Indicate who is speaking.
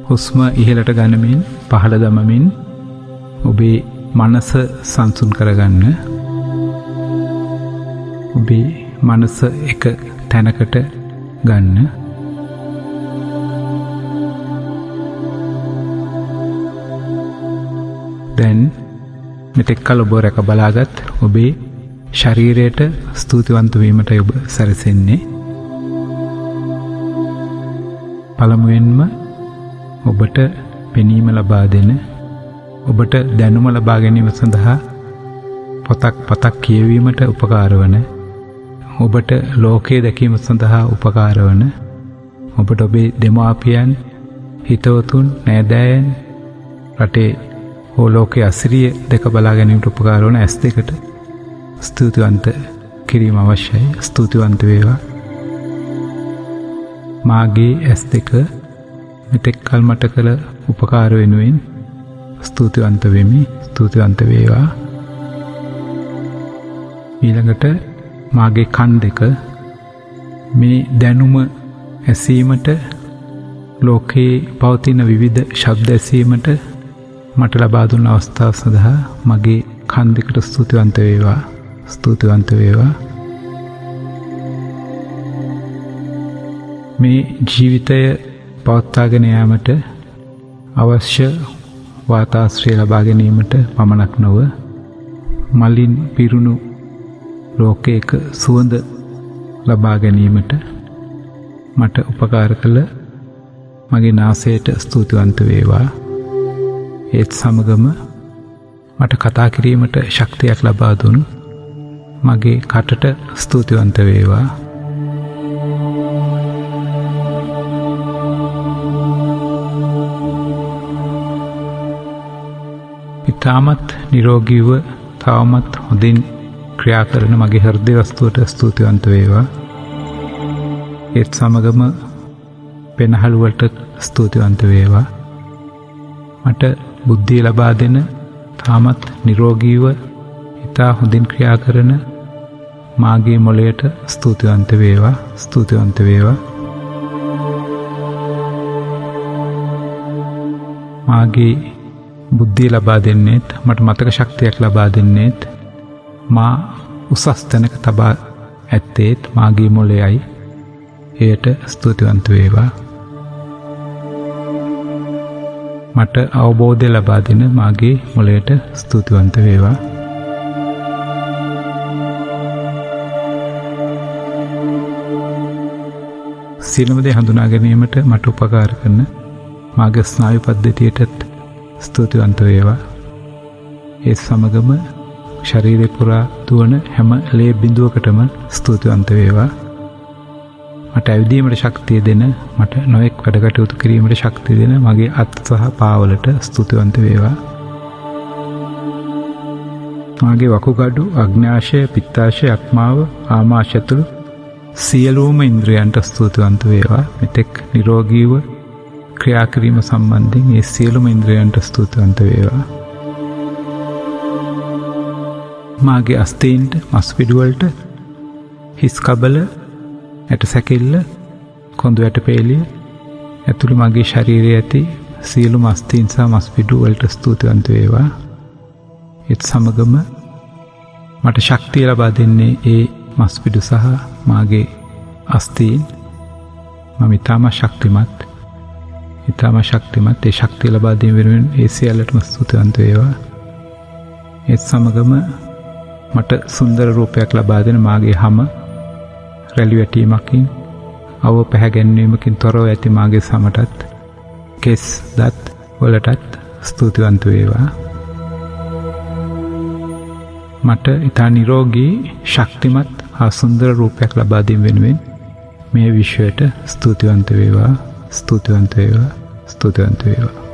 Speaker 1: හුස්ම ඉහළට ගනිමින් පහළ දමමින් ඔබේ මනස සංසුන් කරගන්න. ඔබේ මනස එක තැනකට ගන්න. දැන් මෙතෙක් කල ඔබ රැක බලාගත් ඔබේ ශරීරයට ස්තුතිවන්ත වීමට ඔබ සැරසෙන්නේ. පළමුවෙන්ම ඔබට පෙනීම ලබා දෙන, ඔබට දැනුම ලබා ගැනීම සඳහා පොතක් කියවීමට උපකාර වන, ඔබට ලෝකයේ දැකීම සඳහා උපකාර වන, ඔබට ඔබේ දෙමාපියන්, හිතවතුන්, නෑදෑයන්, රටේ හෝ ලෝකයේ අසිරිය දැක බලා ගැනීමට උපකාර වන ඇස් දෙකට ස්තුතිවන්ත කිරීම අවශ්‍යයි. ස්තුතිවන්ත වේවා. මාගේ ඇස් දෙක මෙතෙක් කල මට කළ උපකාර වෙනුවෙන් ස්තුතිවන්ත වෙමි. ස්තුතිවන්ත වේවා. ඊළඟට මාගේ කන් දෙක මේ දැනුම ඇසීමට, ලෝකයේ පවතින විවිධ ශබ්ද ඇසීමට මට ලබා දුන්න අවස්ථාව සඳහා මගේ කන් දෙකට ස්තුතිවන්ත වේවා. ස්තුතිවන්ත වේවා. මේ ජීවිතය පවත්වාගෙන යාමට අවශ්‍ය වාතාශ්‍රය ලබා ගැනීමට පමණක් නොව මලින් පිරුණු ලෝකයක සුවඳ ලබා ගැනීමට මට උපකාර කළ මගේ නාසයට ස්තුතිවන්ත වේවා. ඒත් සමගම මට කතා කිරීමට ශක්තියක් ලබා දුන් මගේ කටට ස්තුතිවන්ත වේවා. ඉතාමත් නිරෝගීව තවමත් හොඳින් ක්‍රියා කරන මගේ හෘදය වස්තුවට ස්තුතිවන්ත වේවා. ඒත් සමගම පෙනහළු වලට ස්තුතිවන්ත වේවා. මට බුද්ධිය ලබා දෙන, තාමත් නිරෝගීව ඉතා හොඳින් ක්‍රියා කරන මාගේ මොළයට ස්තුතිවන්ත වේවා. ස්තුතිවන්ත වේවා. මාගේ බුද්ධිය ලබා දෙන්නේත්, මට මතක ශක්තියක් ලබා දෙන්නේත්, මා උසස් තැනක තබා ඇත්තේත් මාගේ මොළයයි. එයට ස්තුතිවන්ත වේවා. මට අවබෝධය ලබා දෙන මාගේ මොළයට ස්තුතිවන්ත වේවා. සියලුම දේ හඳුනා ගැනීමට මට උපකාර කරන මාගේ ස්නායු පද්ධතියටත් ස්තුතිවන්ත වේවා. ඒ සමගම ශරීරේ පුරා දුවන හැම ලේ බිඳුවකටම ස්තුතිවන්ත වේවා. මට ඇවිදීමට ශක්තිය දෙන, මට නොයෙක් වැඩ කටයුතු කිරීමට ශක්තිය දෙන මගේ අත් සහ පාවලට ස්තුතිවන්ත වේවා. මාගේ වකුගඩු, අග්න්‍යාශය, පිත්තාශය, අක්මාව, ආමාශය ඇතුළු සියලුම ඉන්ද්‍රියන්ට ස්තුතිවන්ත වේවා. මෙතෙක් නිරෝගීව ක්‍රියා කිරීම සම්බන්ධයෙන් ඒ සියලුම ඉන්ද්‍රියන්ට ස්තුතිවන්ත වේවා. මාගේ අස්තීන්ට, මස්පිඩුවලට, හිස් කබල, ඇට සැකිල්ල, කොඳු ඇටපේලිය ඇතුළු මගේ ශරීරයේ ඇති සියලුම අස්තීන් සහ මස්පිඩු වලට ස්තුතිවන්ත වේවා. ඒත් සමගම මට ශක්තිය ලබා දෙන්නේ ඒ මස්පිඩු සහ මාගේ අස්තීන්. මම ඊටම ශක්තිමත්. ඒ ශක්තිය ලබා දීම වෙනුවෙන් ඒ සියල්ලටම ස්තුතිවන්ත වේවා. ඒත් සමගම මට සුන්දර රූපයක් ලබා දෙන මාගේ හම රැලි වැටීමකින්, අව පැහැගැන්වීමකින් තොරව ඇති මාගේ සමටත්, කෙස් දත් වලටත් ස්තුතිවන්ත වේවා. මට ඉතා නිරෝගී, ශක්තිමත් හා සුන්දර රූපයක් ලබා දීම වෙනුවෙන් මේ විශ්වයට ස්තුතිවන්ත වේවා. ස්තුතිවන්ත වේවා. ස්තුතිවන්ත වේවා.